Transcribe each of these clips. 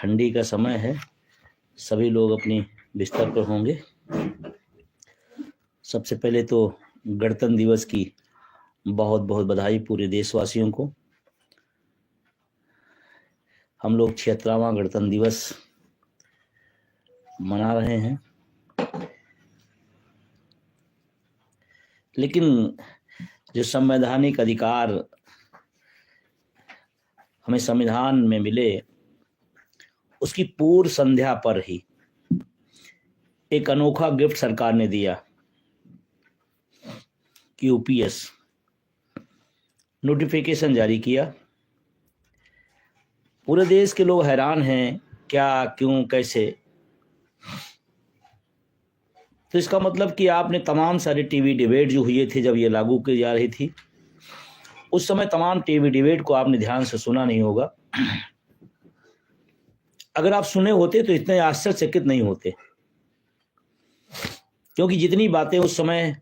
ठंडी का समय है, सभी लोग अपनी बिस्तर पर होंगे। सबसे पहले तो गणतंत्र दिवस की बहुत बहुत बधाई पूरे देशवासियों को। हम लोग 76वां गणतंत्र दिवस मना रहे हैं, लेकिन जो संवैधानिक अधिकार हमें संविधान में मिले, उसकी पूर्व संध्या पर ही एक अनोखा गिफ्ट सरकार ने दिया कि यूपीएस नोटिफिकेशन जारी किया। पूरे देश के लोग हैरान हैं, क्या, क्यों, कैसे। तो इसका मतलब कि आपने तमाम सारे टीवी डिबेट जो हुए थे जब ये लागू की जा रही थी, उस समय तमाम टीवी डिबेट को आपने ध्यान से सुना नहीं होगा। अगर आप सुने होते तो इतने आश्चर्यचकित नहीं होते, क्योंकि जितनी बातें उस समय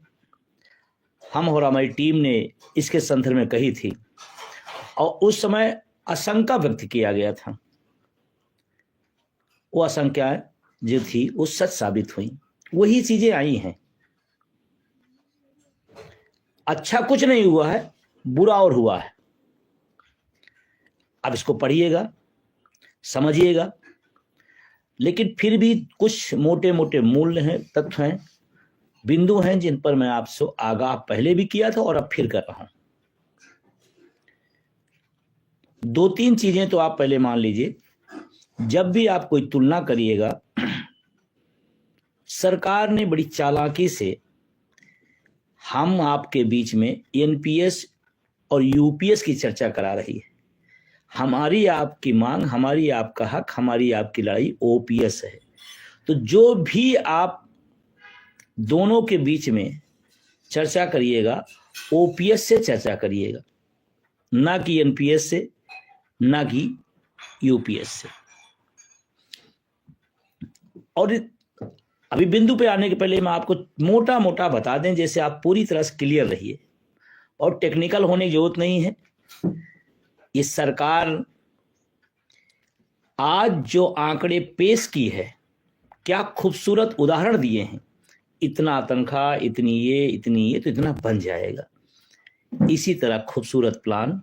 हम और हमारी टीम ने इसके संदर्भ में कही थी और उस समय आशंका व्यक्त किया गया था, वो आशंकाएं जो थी वो सच साबित हुई। वही चीजें आई हैं। अच्छा कुछ नहीं हुआ है, बुरा और हुआ है। अब इसको पढ़िएगा, समझिएगा, लेकिन फिर भी कुछ मोटे मोटे मूल्य हैं, तथ्य हैं, बिंदु हैं जिन पर मैं आपसे आगाह पहले भी किया था और अब फिर कर रहा हूं। दो तीन चीजें तो आप पहले मान लीजिए। जब भी आप कोई तुलना करिएगा, सरकार ने बड़ी चालाकी से हम आपके बीच में एनपीएस और यूपीएस की चर्चा करा रही है। हमारी आपकी मांग, हमारी आपका हक, हमारी आपकी लड़ाई ओपीएस है। तो जो भी आप दोनों के बीच में चर्चा करिएगा, ओपीएस से चर्चा करिएगा, ना कि एनपीएस से, ना कि यूपीएस से। और अभी बिंदु पे आने के पहले मैं आपको मोटा मोटा बता दें, जैसे आप पूरी तरह से क्लियर रहिए और टेक्निकल होने की जरूरत नहीं है। ये सरकार आज जो आंकड़े पेश की है, क्या खूबसूरत उदाहरण दिए हैं। इतना तनख्वाह, इतनी ये तो इतना बन जाएगा। इसी तरह खूबसूरत प्लान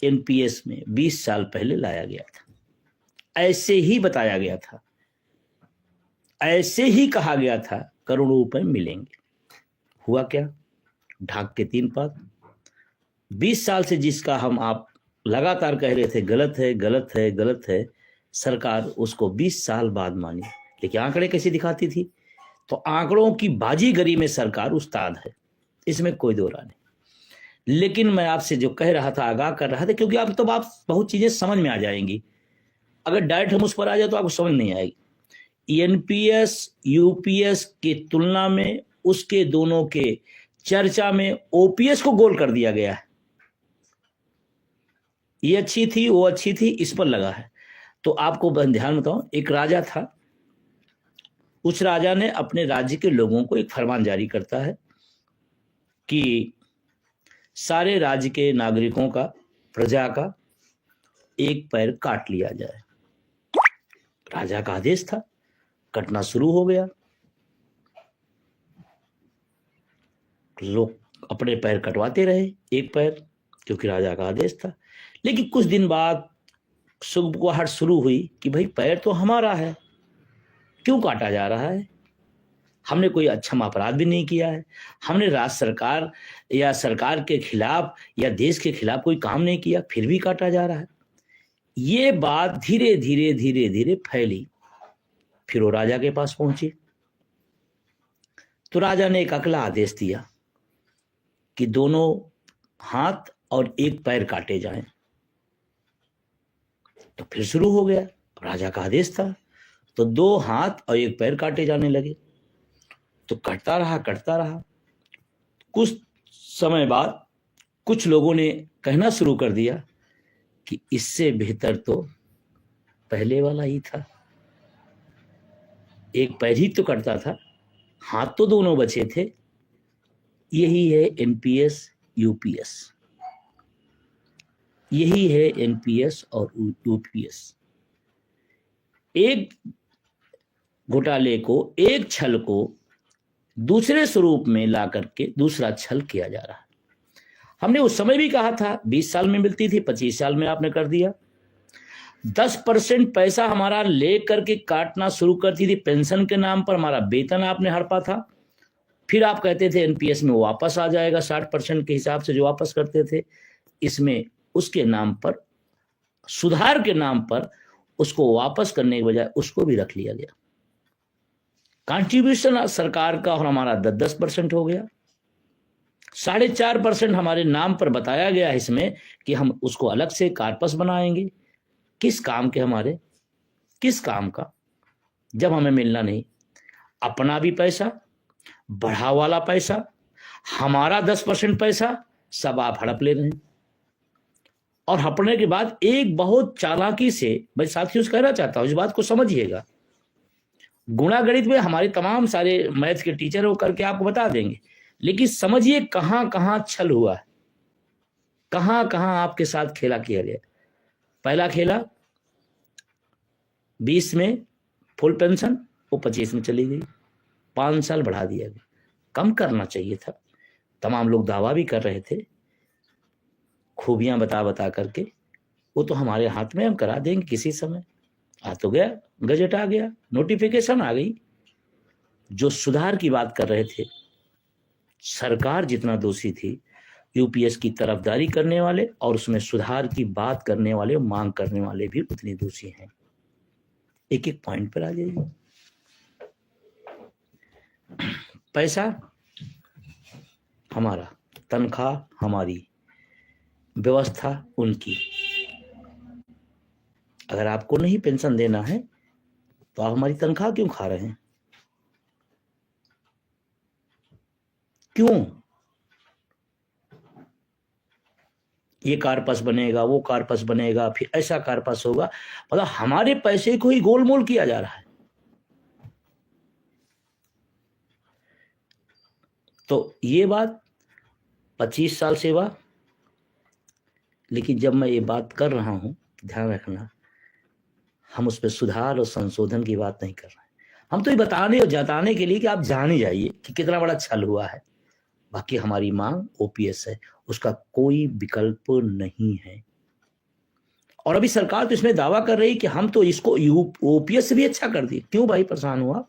एनपीएस में 20 साल पहले लाया गया था। ऐसे ही बताया गया था, ऐसे ही कहा गया था करोड़ों रुपए मिलेंगे। हुआ क्या? ढाक के 3 पात। 20 साल से जिसका हम आप लगातार कह रहे थे गलत है, गलत है, गलत है, सरकार उसको 20 साल बाद मानी। लेकिन आंकड़े कैसे दिखाती थी? तो आंकड़ों की बाजीगरी में सरकार उस्ताद है, इसमें कोई दो राय नहीं। लेकिन मैं आपसे जो कह रहा था, आगाह कर रहा था, क्योंकि आप बहुत चीजें समझ में आ जाएंगी। अगर डायरेक्ट हम उस पर आ जाए तो आपको समझ नहीं आएगी। एनपीएस यूपीएस की तुलना में उसके दोनों के चर्चा में ओपीएस को गोल कर दिया गया है। ये अच्छी थी, वो अच्छी थी, इस पर लगा है। तो आपको ध्यान बताऊं, एक राजा था, उस राजा ने अपने राज्य के लोगों को एक फरमान जारी करता है कि सारे राज्य के नागरिकों का, प्रजा का एक पैर काट लिया जाए। राजा का आदेश था, कटना शुरू हो गया। लोग अपने पैर कटवाते रहे, एक पैर, क्योंकि राजा का आदेश था। लेकिन कुछ दिन बाद सुगबुगाहट शुरू हुई कि भाई पैर तो हमारा है, क्यों काटा जा रहा है? हमने कोई अच्छा अपराध भी नहीं किया है, हमने राज्य सरकार या सरकार के खिलाफ या देश के खिलाफ कोई काम नहीं किया, फिर भी काटा जा रहा है। ये बात धीरे धीरे धीरे धीरे फैली, फिर वो राजा के पास पहुंची। तो राजा ने एक अगला आदेश दिया कि दोनों हाथ और एक पैर काटे जाएं। तो फिर शुरू हो गया, राजा का आदेश था, तो 2 हाथ और 1 पैर काटे जाने लगे। तो कटता रहा, कटता रहा। कुछ समय बाद कुछ लोगों ने कहना शुरू कर दिया कि इससे बेहतर तो पहले वाला ही था। 1 पैर ही तो कटता था, हाथ तो दोनों बचे थे। यही है एनपीएस यूपीएस, यही है एनपीएस और यूपीएस। एक घोटाले को, एक छल को दूसरे स्वरूप में ला करके दूसरा छल किया जा रहा है। हमने उस समय भी कहा था 20 साल में मिलती थी, 25 साल में आपने कर दिया। 10% पैसा हमारा ले करके काटना शुरू करती थी पेंशन के नाम पर, हमारा वेतन आपने हड़पा था। फिर आप कहते थे एनपीएस में वापस आ जाएगा 60% के हिसाब से जो वापस करते थे। इसमें उसके नाम पर, सुधार के नाम पर उसको वापस करने के बजाय उसको भी रख लिया गया। कंट्रीब्यूशन सरकार का और हमारा 10% हो गया। 4.5% हमारे नाम पर बताया गया है इसमें कि हम उसको अलग से कार्पस बनाएंगे। किस काम के हमारे, किस काम का, जब हमें मिलना नहीं। अपना भी पैसा, बढ़ा वाला पैसा, हमारा 10% पैसा सब आप हड़प ले रहे हैं। और हड़पने के बाद एक बहुत चालाकी से, मैं साथियों से कहना चाहता हूं, इस बात को समझिएगा। गुणा गणित में हमारे तमाम सारे मैथ के टीचर हो करके आपको बता देंगे, लेकिन समझिए कहां कहां छल हुआ है, कहां कहां आपके साथ खेला किया गया। पहला खेला 20 में फुल पेंशन, वो 25 में चली गई, 5 साल बढ़ा दिया गया। कम करना चाहिए था। तमाम लोग दावा भी कर रहे थे, खूबियां बता बता करके, वो तो हमारे हाथ में, हम करा देंगे किसी समय। आ तो गया, गजट आ गया, नोटिफिकेशन आ गई। जो सुधार की बात कर रहे थे, सरकार जितना दोषी थी, यूपीएस की तरफदारी करने वाले और उसमें सुधार की बात करने वाले, मांग करने वाले भी उतने दोषी हैं। एक एक पॉइंट पर आ जाइए। पैसा हमारा, तनख्वाह हमारी, व्यवस्था उनकी। अगर आपको नहीं पेंशन देना है तो आप हमारी तनख्वाह क्यों खा रहे हैं? क्यों? ये कार्पस बनेगा, वो कार्पस बनेगा, फिर ऐसा कार्पस होगा, मतलब हमारे पैसे को ही गोलमोल किया जा रहा है। तो ये बात 25 साल सेवा, लेकिन जब मैं ये बात कर रहा हूं, ध्यान रखना, हम उस पर सुधार और संशोधन की बात नहीं कर रहे हैं। हम तो ये बताने और जताने के लिए कि आप जान ही जाइए कि कितना बड़ा छल हुआ है। बाकी हमारी मांग ओपीएस है, उसका कोई विकल्प नहीं है। और अभी सरकार तो इसमें दावा कर रही है कि हम तो इसको ओपीएस से भी अच्छा कर दिए। क्यों भाई परेशान हुआ?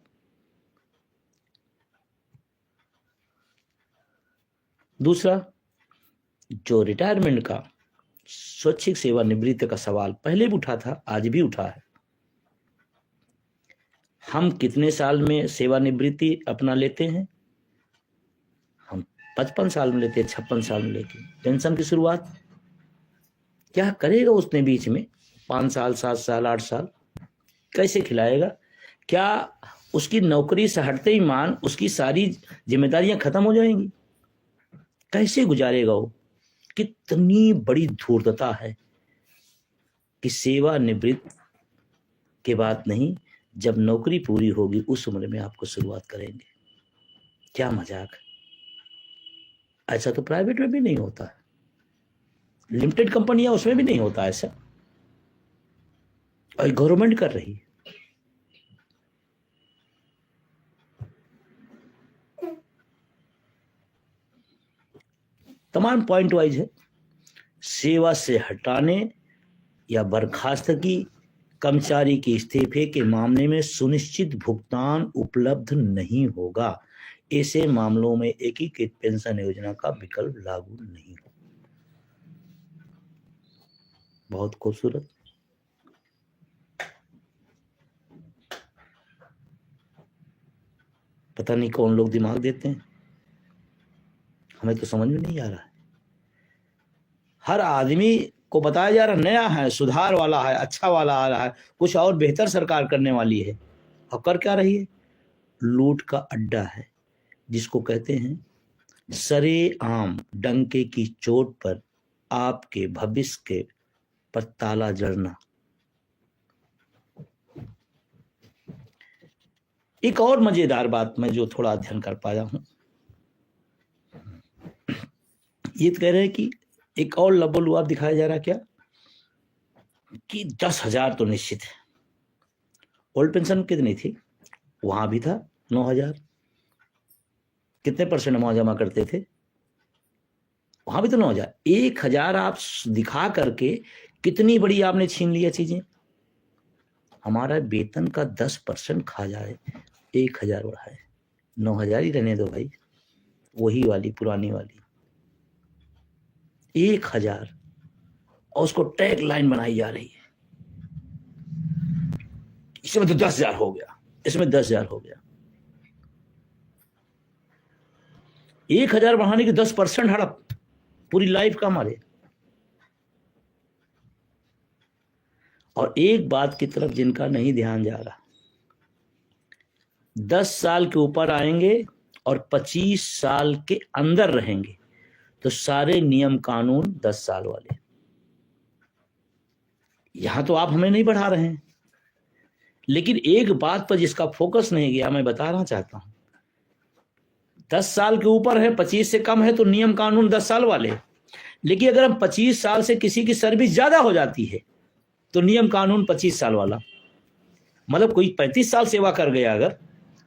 दूसरा, जो रिटायरमेंट का, स्वैच्छिक सेवानिवृत्ति का सवाल पहले भी उठा था, आज भी उठा है। हम कितने साल में सेवानिवृत्ति अपना लेते हैं? हम 55 साल में लेते हैं, 56 साल में लेके पेंशन की शुरुआत। क्या करेगा उसने बीच में 5 साल, 7 साल, 8 साल? कैसे खिलाएगा? क्या उसकी नौकरी से हटते ही मान उसकी सारी जिम्मेदारियां खत्म हो जाएंगी? कैसे गुजारेगा वो? कितनी बड़ी धूर्तता है कि सेवानिवृत्त के बाद नहीं, जब नौकरी पूरी होगी उस उम्र में आपको शुरुआत करेंगे। क्या मजाक! ऐसा तो प्राइवेट में भी नहीं होता है, लिमिटेड कंपनियां उसमें भी नहीं होता ऐसा, और गवर्नमेंट कर रही है। तमाम पॉइंट वाइज है। सेवा से हटाने या बर्खास्तगी, कर्मचारी के इस्तीफे के मामले में सुनिश्चित भुगतान उपलब्ध नहीं होगा। ऐसे मामलों में एकीकृत पेंशन योजना का विकल्प लागू नहीं होगा। बहुत खूबसूरत। पता नहीं कौन लोग दिमाग देते हैं, हमें तो समझ में नहीं आ रहा है। हर आदमी को बताया जा रहा नया है, सुधार वाला है, अच्छा वाला आ रहा है, कुछ और बेहतर सरकार करने वाली है, और कर क्या रही है? लूट का अड्डा है, जिसको कहते हैं सरेआम डंके की चोट पर आपके भविष्य के पर ताला जड़ना। एक और मजेदार बात मैं जो थोड़ा अध्ययन कर पाया हूं, ये कह रहे हैं कि एक और लबोलुआब दिखाया जा रहा है क्या, कि 10,000 तो निश्चित है, ओल्ड पेंशन कितनी थी? वहां भी था 9,000। कितने परसेंट अमाउंट जमा करते थे? वहां भी तो 9,000। 1,000 आप दिखा करके कितनी बड़ी आपने छीन लिया चीजें। हमारा वेतन का 10% खा जाए, 1,000 बढ़ाए, 9,000 ही रहने दो भाई, वही वाली पुरानी वाली 1,000, और उसको टैग लाइन बनाई जा रही है। इसमें तो 10,000 हो गया, इसमें 10,000 हो गया। 1,000 बढ़ाने की 10% हड़प, पूरी लाइफ का हमारे। और एक बात की तरफ जिनका नहीं ध्यान जा रहा, 10 साल के ऊपर आएंगे और 25 साल के अंदर रहेंगे तो सारे नियम कानून 10 साल वाले। यहां तो आप हमें नहीं बढ़ा रहे हैं, लेकिन एक बात पर जिसका फोकस नहीं गया, मैं बताना चाहता हूं। 10 साल के ऊपर है, 25 से कम है तो नियम कानून 10 साल वाले। लेकिन अगर हम 25 साल से किसी की सर्विस ज्यादा हो जाती है तो नियम कानून 25 साल वाला। मतलब कोई 35 साल सेवा कर गया अगर,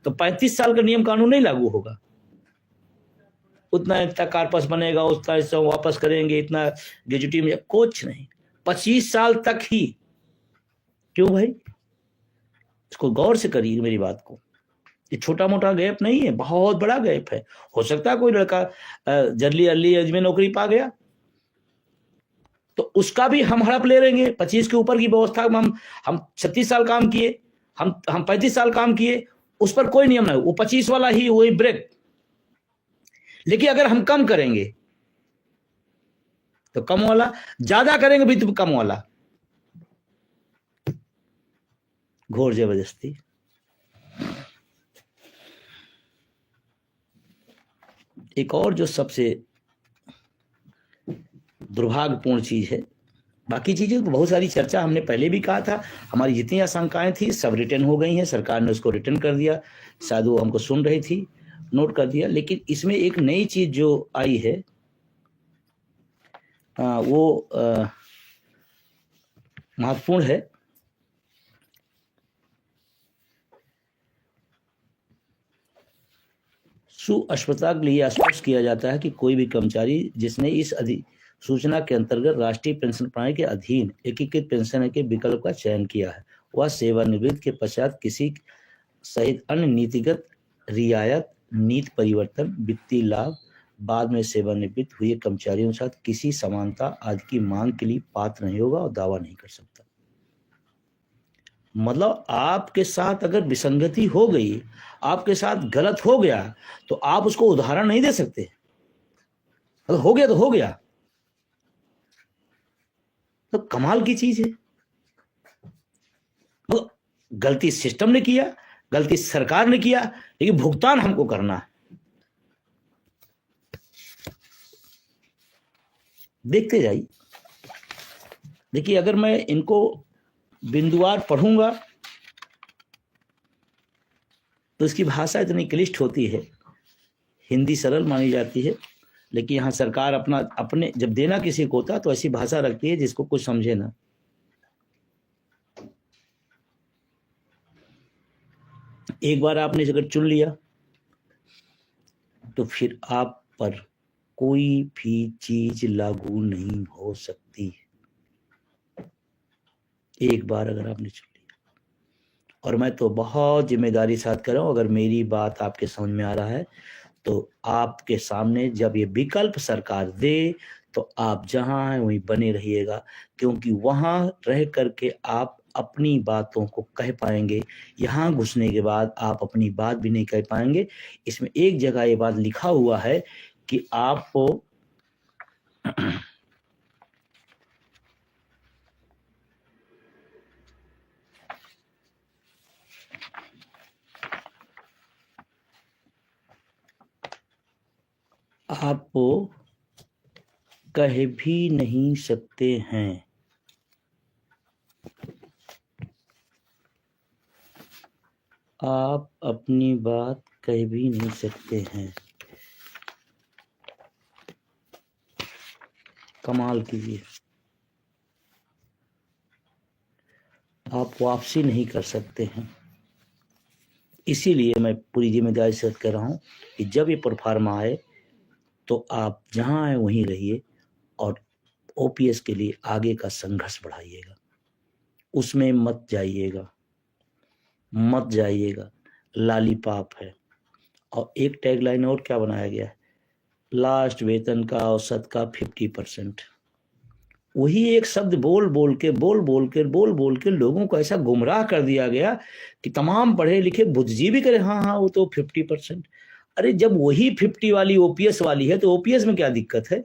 तो 35 साल का नियम कानून नहीं लागू होगा। उतना इतना कार्पस बनेगा, उतना इतना वापस करेंगे, इतना ग्रेजुटी में कुछ नहीं, 25 साल तक ही। क्यों भाई? इसको गौर से करिए मेरी बात को। ये छोटा मोटा गैप नहीं है, बहुत बड़ा गैप है। हो सकता है कोई लड़का जल्दी अर्ली एज में नौकरी पा गया तो उसका भी हम हड़प ले लेंगे। 25 के ऊपर की व्यवस्था में हम 36 साल काम किए, हम 35 साल काम किए, उस पर कोई नियम नहीं, वो 25 वाला ही वही ब्रेक। लेकिन अगर हम कम करेंगे तो कम वाला, ज्यादा करेंगे भी तो कम वाला। घोर जबरदस्ती। एक और जो सबसे दुर्भाग्यपूर्ण चीज है, बाकी चीजें तो बहुत सारी चर्चा हमने पहले भी कहा था, हमारी जितनी आशंकाएं थी सब रिटर्न हो गई हैं, सरकार ने उसको रिटर्न कर दिया। शायद वो हमको सुन रही थी, नोट कर दिया। लेकिन इसमें एक नई चीज जो आई है वो महत्वपूर्ण है। सुस्पष्टता के लिए स्पष्ट किया जाता है कि कोई भी कर्मचारी जिसने इस अधिसूचना के अंतर्गत राष्ट्रीय पेंशन प्रणाली के अधीन एकीकृत पेंशन के विकल्प का चयन किया है, वह सेवानिवृत्ति के पश्चात किसी सहित अन्य नीतिगत रियायत, नीति परिवर्तन, वित्तीय लाभ, बाद में सेवानिवृत्त हुए कर्मचारियों के साथ किसी समानता आदि की मांग के लिए पात्र नहीं होगा और दावा नहीं कर सकता। मतलब आपके साथ अगर विसंगति हो गई, आपके साथ गलत हो गया, तो आप उसको उदाहरण नहीं दे सकते। मतलब हो गया तो हो गया, तो कमाल की चीज है। मतलब गलती सिस्टम ने किया, गलती सरकार ने किया, लेकिन भुगतान हमको करना है। देखते जाइए। देखिए, अगर मैं इनको बिंदुवार पढ़ूंगा तो इसकी भाषा इतनी क्लिष्ट होती है। हिंदी सरल मानी जाती है, लेकिन यहाँ सरकार अपने जब देना किसी को होता तो ऐसी भाषा रखती है जिसको कुछ समझे ना। एक बार आपने अगर चुन लिया तो फिर आप पर कोई भी चीज लागू नहीं हो सकती। एक बार अगर आपने चुन लिया, और मैं तो बहुत जिम्मेदारी साथ कर रहा हूं, अगर मेरी बात आपके समझ में आ रहा है तो आपके सामने जब ये विकल्प सरकार दे तो आप जहां हैं वहीं बने रहिएगा, क्योंकि वहां रह करके आप अपनी बातों को कह पाएंगे। यहां घुसने के बाद आप अपनी बात भी नहीं कह पाएंगे। इसमें एक जगह ये बात लिखा हुआ है कि आपको आप कह भी नहीं सकते हैं, आप अपनी बात कह भी नहीं सकते हैं। कमाल कीजिए। आप वापसी नहीं कर सकते हैं। इसीलिए मैं पूरी जिम्मेदारी से कह रहा हूं कि जब ये प्रोफार्मा आए तो आप जहां आए वहीं रहिए और ओपीएस के लिए आगे का संघर्ष बढ़ाइएगा, उसमें मत जाइएगा, लॉलीपॉप है। और एक टैगलाइन और क्या बनाया गया है, लास्ट वेतन का औसत का 50%। वही एक शब्द बोल बोल के लोगों को ऐसा गुमराह कर दिया गया कि तमाम पढ़े लिखे बुद्धिजीवी करे हाँ हाँ वो तो 50%। अरे जब वही 50 वाली ओपीएस वाली है तो ओपीएस में क्या दिक्कत है?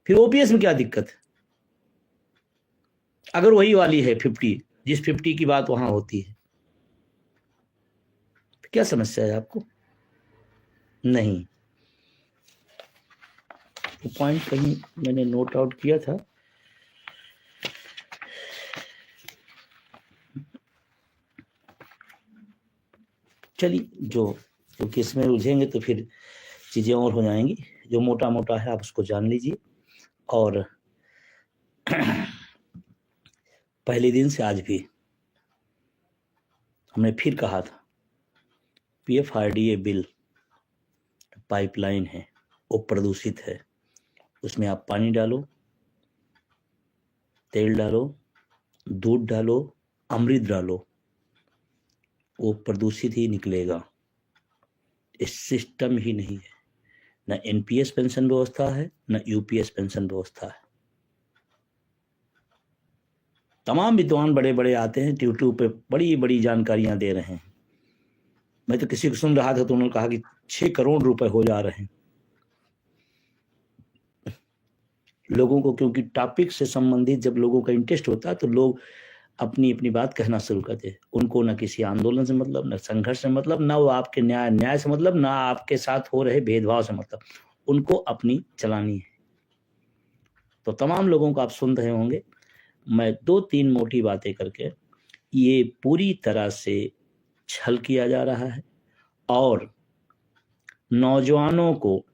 फिर ओपीएस में क्या दिक्कत है अगर वही वाली है 50, जिस 50 की बात वहां होती है? क्या समस्या है आपको? नहीं, तो पॉइंट कहीं मैंने नोट आउट किया था। चलिए, क्योंकि इसमें उलझेंगे तो फिर चीजें और हो जाएंगी। जो मोटा मोटा है आप उसको जान लीजिए। और पहले दिन से आज भी हमने फिर कहा था, पीएफआरडीए बिल पाइपलाइन है, वो प्रदूषित है। उसमें आप पानी डालो, तेल डालो, दूध डालो, अमृत डालो, वो प्रदूषित ही निकलेगा। इस सिस्टम ही नहीं है, न एनपीएस पेंशन व्यवस्था है, न यूपीएस पेंशन व्यवस्था है। तमाम विद्वान बड़े बड़े आते हैं यूट्यूब पे, बड़ी बड़ी जानकारियां दे रहे हैं। मैं तो किसी को सुन रहा था तो उन्होंने कहा कि 6 करोड़ रुपए हो जा रहे हैं। लोगों को, क्योंकि टॉपिक से संबंधित जब लोगों का इंटरेस्ट होता है तो लोग अपनी अपनी बात कहना शुरू करते हैं। उनको न किसी आंदोलन से मतलब, न संघर्ष से मतलब, न वो आपके न्याय से मतलब, न आपके साथ हो रहे भेदभाव से मतलब, उनको अपनी चलानी है। तो तमाम लोगों को आप सुन रहे होंगे, मैं 2-3 मोटी बातें करके ये पूरी तरह से छल किया जा रहा है और नौजवानों को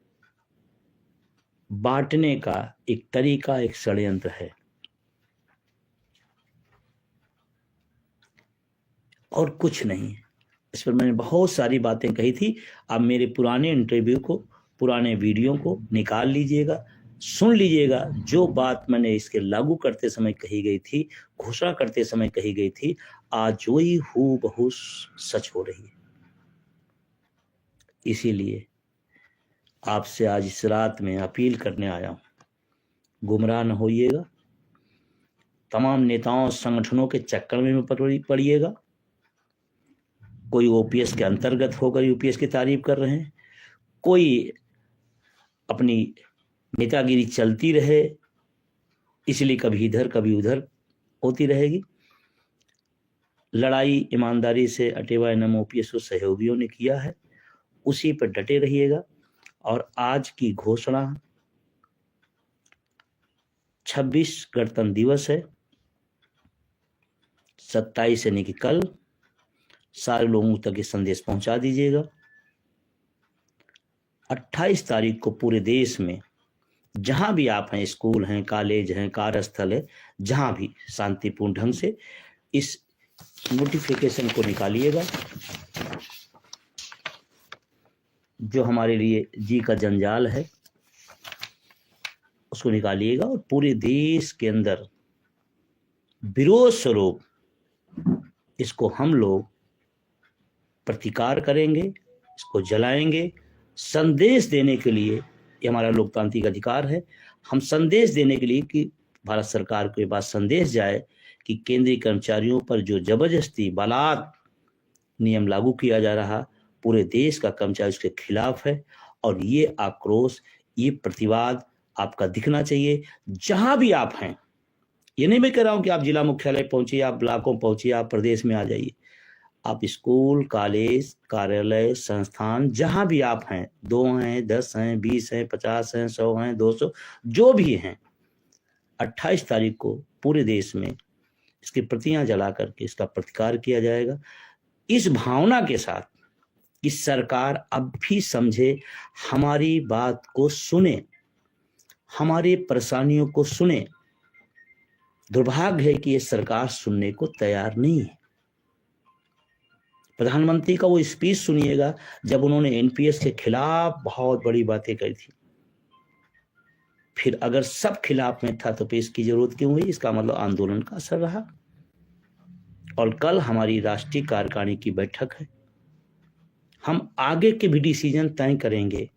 बांटने का एक तरीका, एक षड्यंत्र है और कुछ नहीं है। इस पर मैंने बहुत सारी बातें कही थी। आप मेरे पुराने इंटरव्यू को, पुराने वीडियो को निकाल लीजिएगा, सुन लीजिएगा। जो बात मैंने इसके लागू करते समय कही गई थी, घोषणा करते समय कही गई थी, आज वही हूबहू सच हो रही है। इसीलिए आपसे आज इस रात में अपील करने आया हूं, गुमराह न होइएगा, तमाम नेताओं संगठनों के चक्कर में पड़िएगा। कोई ओपीएस के अंतर्गत होकर यूपीएस की तारीफ कर रहे हैं, कोई अपनी नेतागिरी चलती रहे, इसलिए कभी इधर कभी उधर होती रहेगी। लड़ाई ईमानदारी से अटेवा एनएम ओपीएस सहयोगियों ने किया है, उसी पर डटे रहिएगा। और आज की घोषणा, 26 गणतंत्र दिवस है, 27 यानी कि कल सारे लोगों तक ये संदेश पहुंचा दीजिएगा। 28 तारीख को पूरे देश में जहां भी आप हैं, स्कूल हैं, कॉलेज हैं, कार्यस्थल है, जहां भी शांतिपूर्ण ढंग से इस नोटिफिकेशन को निकालिएगा, जो हमारे लिए जी का जंजाल है उसको निकालिएगा और पूरे देश के अंदर विरोध स्वरूप इसको हम लोग प्रतिकार करेंगे, इसको जलाएंगे। संदेश देने के लिए, ये हमारा लोकतांत्रिक अधिकार है, हम संदेश देने के लिए कि भारत सरकार के पास संदेश जाए कि केंद्रीय कर्मचारियों पर जो जबरदस्ती बलात् नियम लागू किया जा रहा, पूरे देश का कर्मचारी उसके खिलाफ है। और ये आक्रोश, ये प्रतिवाद आपका दिखना चाहिए जहां भी आप हैं। ये नहीं मैं कह रहा हूं कि आप जिला मुख्यालय पहुंचिए, आप ब्लॉकों पहुंचिए, आप प्रदेश में आ जाइए। आप स्कूल, कॉलेज, कार्यालय, संस्थान, जहां भी आप हैं, 2 हैं, 10 हैं, 20 हैं, 50 हैं, 100 हैं, 200 जो भी हैं, 28 तारीख को पूरे देश में इसकी प्रतियां जला करके इसका प्रतिकार किया जाएगा, इस भावना के साथ कि सरकार अब भी समझे, हमारी बात को सुने, हमारी परेशानियों को सुने। दुर्भाग्य है कि ये सरकार सुनने को तैयार नहीं है। प्रधानमंत्री का वो स्पीच सुनिएगा जब उन्होंने एनपीएस के खिलाफ बहुत बड़ी बातें कही थी। फिर अगर सब खिलाफ में था तो पेश की जरूरत क्यों हुई? इसका मतलब आंदोलन का असर रहा। और कल हमारी राष्ट्रीय कार्यकारिणी की बैठक है, हम आगे के भी डिसीजन तय करेंगे।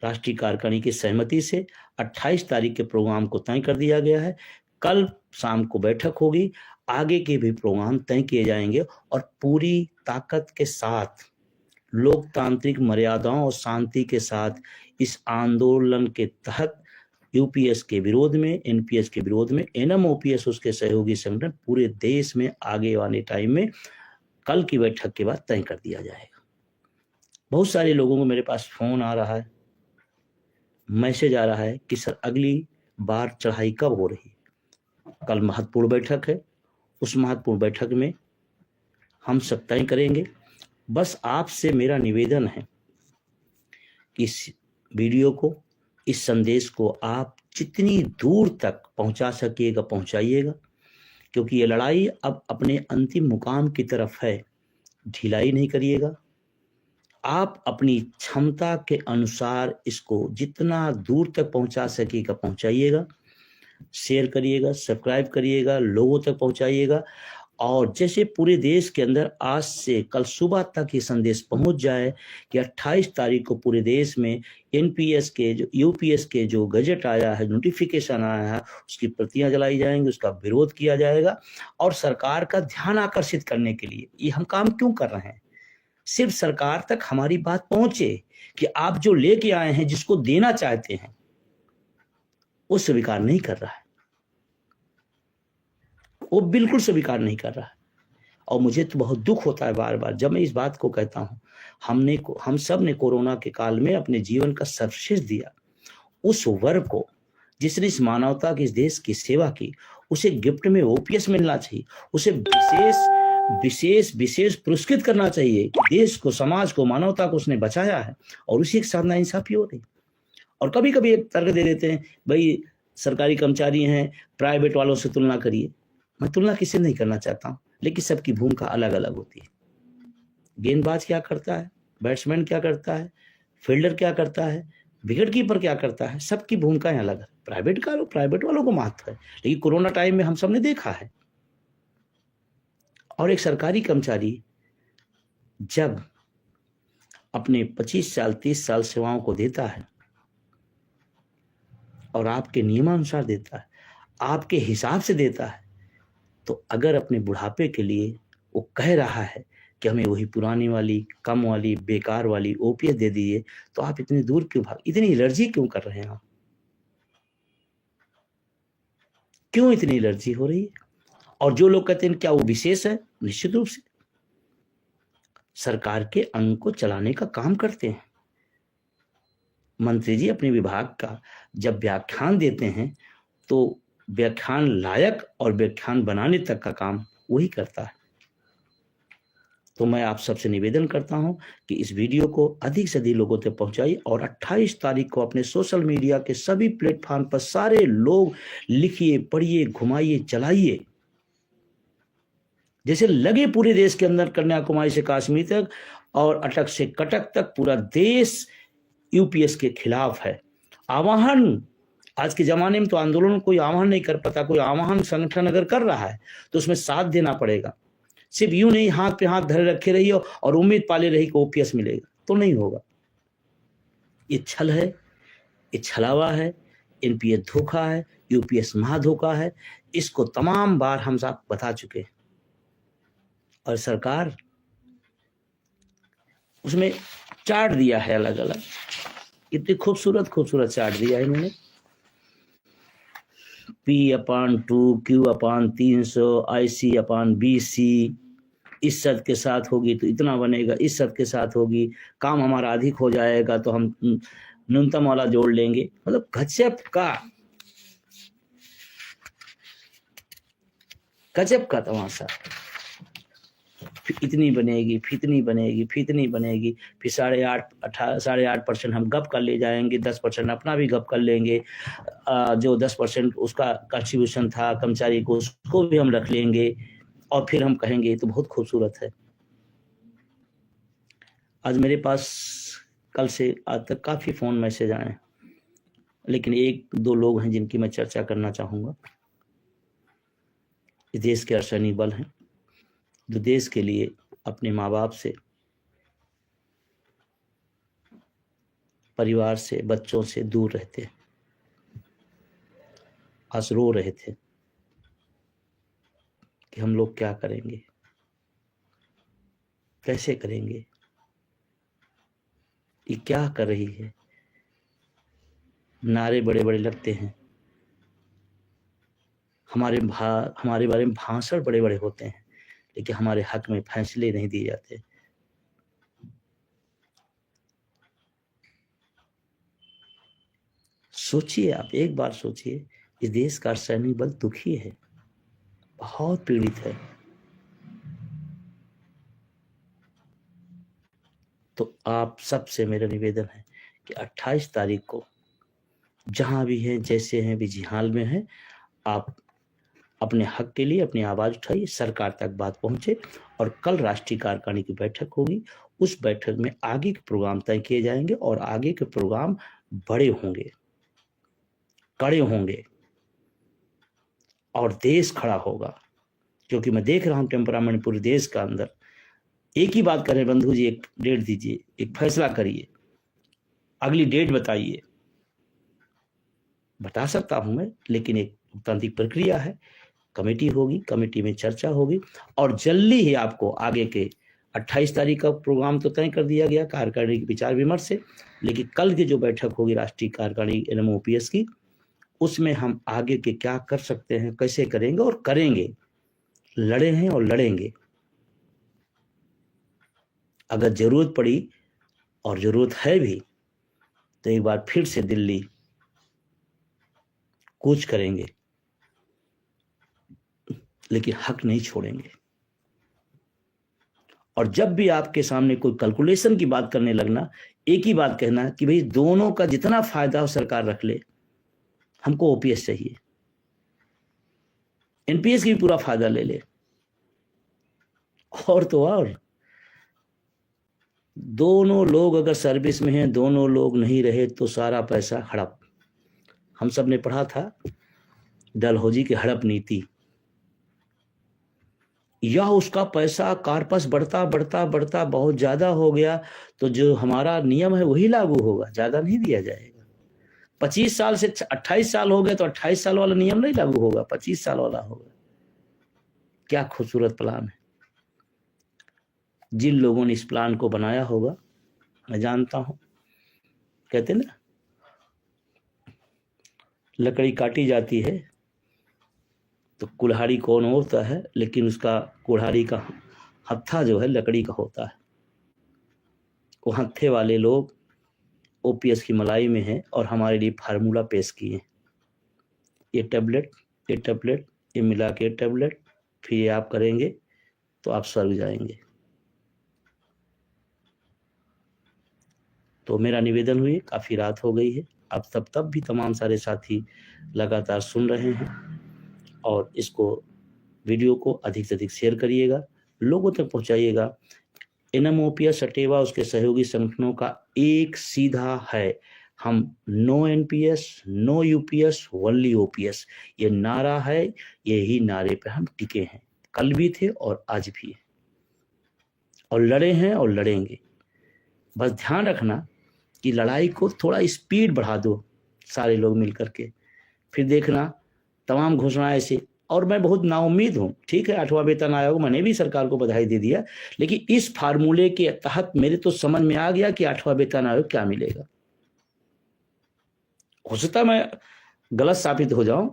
राष्ट्रीय कार्यकारिणी की सहमति से 28 तारीख के प्रोग्राम को तय कर दिया गया है। कल शाम को बैठक होगी, आगे के भी प्रोग्राम तय किए जाएंगे और पूरी ताकत के साथ लोकतांत्रिक मर्यादाओं और शांति के साथ इस आंदोलन के तहत यूपीएस के विरोध में, एनपीएस के विरोध में, एनएमओपीएस उसके सहयोगी संगठन पूरे देश में आगे आने टाइम में कल की बैठक के बाद तय कर दिया जाएगा। बहुत सारे लोगों को मेरे पास फोन आ रहा है, मैसेज आ रहा है कि सर अगली बार चढ़ाई कब हो रही? कल महत्वपूर्ण बैठक है, उस महत्वपूर्ण बैठक में हम सब तय करेंगे। बस आपसे मेरा निवेदन है कि इस वीडियो को, इस संदेश को आप जितनी दूर तक पहुंचा सकिएगा पहुंचाइएगा, क्योंकि ये लड़ाई अब अपने अंतिम मुकाम की तरफ है। ढिलाई नहीं करिएगा, आप अपनी क्षमता के अनुसार इसको जितना दूर तक पहुंचा सकिएगा पहुंचाइएगा। शेयर करिएगा, सब्सक्राइब करिएगा, लोगों तक पहुंचाइएगा। और जैसे पूरे देश के अंदर आज से कल सुबह तक ये संदेश पहुंच जाए कि 28 तारीख को पूरे देश में एनपीएस के जो यूपीएस के जो गजट आया है, नोटिफिकेशन आया है, उसकी प्रतियां जलाई जाएंगी, उसका विरोध किया जाएगा। और सरकार का ध्यान आकर्षित करने के लिए ये हम काम क्यों कर रहे हैं? सिर्फ सरकार तक हमारी बात पहुंचे कि आप जो लेके आए हैं, जिसको देना चाहते हैं, वो स्वीकार नहीं कर रहा है, वो बिल्कुल स्वीकार नहीं कर रहा है। और मुझे तो बहुत दुख होता है बार बार जब मैं इस बात को कहता हूं। हम सब ने कोरोना के काल में अपने जीवन का सर्वश्रेष्ठ दिया। उस वर्ग को जिसने इस मानवता की, इस देश की सेवा की, उसे गिफ्ट में ओपीएस मिलना चाहिए, उसे विशेष पुरस्कृत करना चाहिए कि देश को, समाज को, मानवता को उसने बचाया है। और उसी के साथ नाइंसाफी हो रही। और कभी कभी एक तर्क दे देते हैं, भाई सरकारी कर्मचारी हैं, प्राइवेट वालों से तुलना करिए। मैं तुलना किसी नहीं करना चाहता हूं, लेकिन सबकी भूमिका अलग अलग होती है। गेंदबाज क्या करता है, बैट्समैन क्या करता है, फील्डर क्या करता है, विकेट कीपर क्या करता है, सबकी भूमिकाएं अलग है। प्राइवेट वालों को महत्व है, लेकिन कोरोना टाइम में हम सब ने देखा है। और एक सरकारी कर्मचारी जब अपने 25 साल 30 साल सेवाओं को देता है और आपके नियमानुसार देता है, आपके हिसाब से देता है, तो अगर अपने बुढ़ापे के लिए वो कह रहा है कि हमें वही पुरानी वाली, कम वाली, बेकार वाली ओपीएस दे दीजिए, तो आप इतनी दूर क्यों इतनी एलर्जी क्यों कर रहे हैं? आप क्यों इतनी एलर्जी हो रही है? और जो लोग कहते हैं क्या वो विशेष है, निश्चित रूप से सरकार के अंग को चलाने का काम करते हैं। मंत्री जी अपने विभाग का जब व्याख्यान देते हैं तो व्याख्यान लायक और व्याख्यान बनाने तक का काम वही करता है। तो मैं आप सबसे निवेदन करता हूं कि इस वीडियो को अधिक से अधिक लोगों तक पहुंचाइए और 28 तारीख को अपने सोशल मीडिया के सभी प्लेटफॉर्म पर सारे लोग लिखिए, पढ़िए, घुमाइए, चलाइए। जैसे लगे पूरे देश के अंदर, कन्याकुमारी से कश्मीर तक और अटक से कटक तक पूरा देश यूपीएस के खिलाफ है। आह्वान, आज के जमाने में तो आंदोलन कोई आह्वान नहीं कर पाता। कोई आह्वान संगठन अगर कर रहा है तो उसमें साथ देना पड़ेगा। सिर्फ यूं नहीं हाथ पे हाथ धरे रखे रहिए और उम्मीद पाले रही कि ओपीएस मिलेगा, तो नहीं होगा। ये छल है, ये छलावा है, एनपीएस धोखा है, यूपीएस महाधोखा है। इसको तमाम बार हम सब बता चुके हैं और सरकार उसमें चार्ट दिया है अलग अलग। इतनी खूबसूरत चार्ट दिया है इन्होंने। P/2, Q/300, IC/BC, इस शर्त के साथ होगी तो इतना बनेगा, इस शर्त के साथ होगी, काम हमारा अधिक हो जाएगा तो हम न्यूनतम वाला जोड़ लेंगे। मतलब गजब का तमाशा। इतनी बनेगी, फितनी बनेगी, फिर 8.5% हम गप कर ले जाएंगे, 10% अपना भी गप कर लेंगे, जो 10% उसका कंट्रीब्यूशन था कर्मचारी को, उसको भी हम रख लेंगे और फिर हम कहेंगे तो बहुत खूबसूरत है। आज मेरे पास कल से आज तक काफ़ी फ़ोन मैसेज आए हैं, लेकिन एक दो लोग हैं जिनकी मैं चर्चा करना चाहूँगा। इस देश के अर्शनी बल हैं जो देश के लिए अपने माँ बाप से, परिवार से, बच्चों से दूर रहते हैं। आज रो रहे थे कि हम लोग क्या करेंगे, कैसे करेंगे, ये क्या कर रही है। नारे बड़े बड़े लगते हैं, हमारे बारे में भाषण बड़े बड़े होते हैं, लेकिन हमारे हक में फैसले नहीं दिए जाते। सोचिए, आप एक बार सोचिए, इस देश का सैनिक बल दुखी है, बहुत पीड़ित है। तो आप सबसे मेरा निवेदन है कि 28 तारीख को जहां भी हैं, जैसे हैं, भी जिहाल में हैं, आप अपने हक के लिए अपनी आवाज उठाइए, सरकार तक बात पहुंचे। और कल राष्ट्रीय कार्यकारिणी की बैठक होगी, उस बैठक में आगे के प्रोग्राम तय किए जाएंगे और आगे के प्रोग्राम बड़े होंगे, कड़े होंगे और देश खड़ा होगा। क्योंकि मैं देख रहा हूं टेम्परामेंट पूरे देश का अंदर एक ही बात करें, बंधु जी एक डेट दीजिए, एक फैसला करिए, अगली डेट बताइए। बता सकता हूं मैं, लेकिन एक लोकतांत्रिक प्रक्रिया है, कमेटी होगी, कमेटी में चर्चा होगी और जल्दी ही आपको आगे के 28 तारीख का प्रोग्राम तो तय कर दिया गया कार्यकारिणी के विचार विमर्श से, लेकिन कल की जो बैठक होगी राष्ट्रीय कार्यकारिणी NMOPS की, उसमें हम आगे के क्या कर सकते हैं, कैसे करेंगे और करेंगे। लड़े हैं और लड़ेंगे। अगर जरूरत पड़ी और जरूरत है भी तो एक बार फिर से दिल्ली कूच करेंगे, लेकिन हक नहीं छोड़ेंगे। और जब भी आपके सामने कोई कैलकुलेशन की बात करने लगना, एक ही बात कहना कि भाई दोनों का जितना फायदा हो सरकार रख ले, हमको OPS चाहिए, NPS की भी पूरा फायदा ले ले। और तो और दोनों लोग अगर सर्विस में हैं, दोनों लोग नहीं रहे तो सारा पैसा हड़प। हम सब ने पढ़ा था डलहौजी की हड़प नीति। या उसका पैसा कार्पस बढ़ता बढ़ता बढ़ता बहुत ज्यादा हो गया तो जो हमारा नियम है वही लागू होगा, ज्यादा नहीं दिया जाएगा। 25 साल से 28 साल हो गए तो 28 साल वाला नियम नहीं लागू होगा, 25 साल वाला होगा। क्या खूबसूरत प्लान है। जिन लोगों ने इस प्लान को बनाया होगा, मैं जानता हूं, कहते ना लकड़ी काटी जाती है तो कुल्हाड़ी कौन होता है, लेकिन उसका कुल्हाड़ी का हत्था जो है लकड़ी का होता है। वो हत्थे वाले लोग OPS की मलाई में हैं और हमारे लिए फार्मूला पेश किए। ये टैबलेट, ये टैबलेट, ये मिला के टैबलेट, फिर ये आप करेंगे तो आप स्वर्ग जाएंगे। तो मेरा निवेदन हुई, काफ़ी रात हो गई है, अब तब भी तमाम सारे साथी लगातार सुन रहे हैं और इसको वीडियो को अधिक से अधिक शेयर करिएगा, लोगों तक पहुंचाइएगा। NMOPS सटेवा उसके सहयोगी संगठनों का एक सीधा है, हम no NPS, no UPS, only OPS, ये नारा है। यही नारे पे हम टिके हैं, कल भी थे और आज भी है, और लड़े हैं और लड़ेंगे। बस ध्यान रखना कि लड़ाई को थोड़ा स्पीड बढ़ा दो सारे लोग मिल करके, फिर देखना तमाम घोषणाएं ऐसे। और मैं बहुत नाउम्मीद हूं, ठीक है 8वां वेतन आयोग, मैंने भी सरकार को बधाई दे दिया, लेकिन इस फार्मूले के तहत मेरे तो समझ में आ गया कि 8वां वेतन आयोग क्या मिलेगा। हो सकता है मैं गलत साबित हो जाऊं,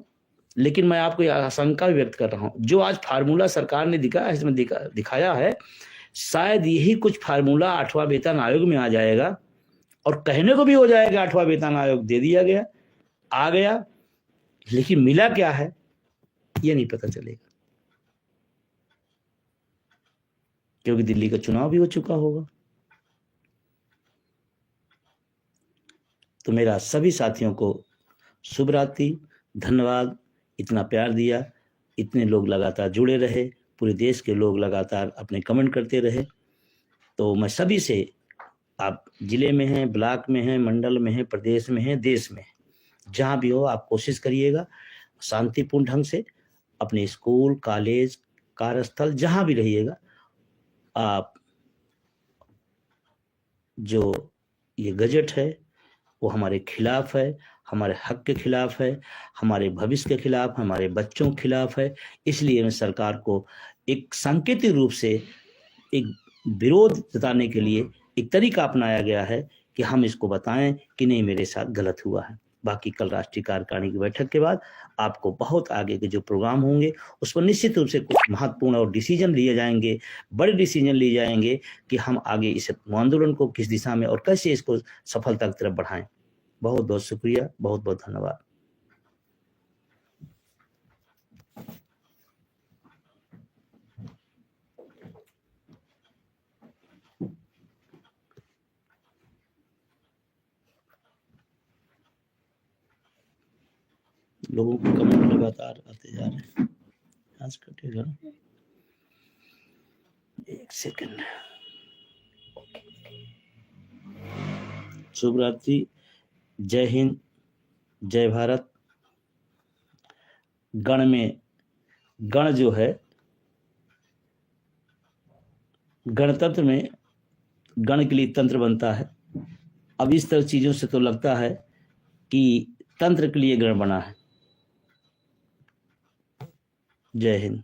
लेकिन मैं आपको यह आशंका भी व्यक्त कर रहा हूं, जो आज फार्मूला सरकार ने इसमें दिखाया है, शायद यही कुछ फार्मूला 8वां वेतन आयोग में आ जाएगा और कहने को भी हो जाएगा 8वां वेतन आयोग दे दिया गया, आ गया, लेकिन मिला क्या है ये नहीं पता चलेगा, क्योंकि दिल्ली का चुनाव भी हो चुका होगा। तो मेरा सभी साथियों को शुभ रात्रि, धन्यवाद। इतना प्यार दिया, इतने लोग लगातार जुड़े रहे, पूरे देश के लोग लगातार अपने कमेंट करते रहे, तो मैं सभी से आप जिले में हैं, ब्लॉक में हैं, मंडल में हैं, प्रदेश में हैं, देश में हैं, जहाँ भी हो आप कोशिश करिएगा शांतिपूर्ण ढंग से अपने स्कूल, कॉलेज, कार्यस्थल जहाँ भी रहिएगा, आप जो ये गजट है वो हमारे खिलाफ है, हमारे हक के खिलाफ है, हमारे भविष्य के खिलाफ, हमारे बच्चों के खिलाफ है। इसलिए मैं सरकार को एक सांकेतिक रूप से एक विरोध जताने के लिए एक तरीका अपनाया गया है कि हम इसको बताएं कि नहीं मेरे साथ गलत हुआ है। बाकी कल राष्ट्रीय कार्यकारिणी की बैठक के बाद आपको बहुत आगे के जो प्रोग्राम होंगे उस पर निश्चित रूप से कुछ महत्वपूर्ण और डिसीजन लिए जाएंगे, बड़े डिसीजन लिए जाएंगे कि हम आगे इस आंदोलन को किस दिशा में और कैसे इसको सफलता की तरफ बढ़ाएं। बहुत बहुत शुक्रिया, बहुत बहुत धन्यवाद। लोगों के कमेंट लगातार आते जा रहे हैं, आज कटेगा एक सेकंड। शुभ रात्रि, जय हिंद, जय भारत। गण में गण जो है, गणतंत्र में गण के लिए तंत्र बनता है। अब इस तरह चीजों से तो लगता है कि तंत्र के लिए गण बना है। जय हिंद।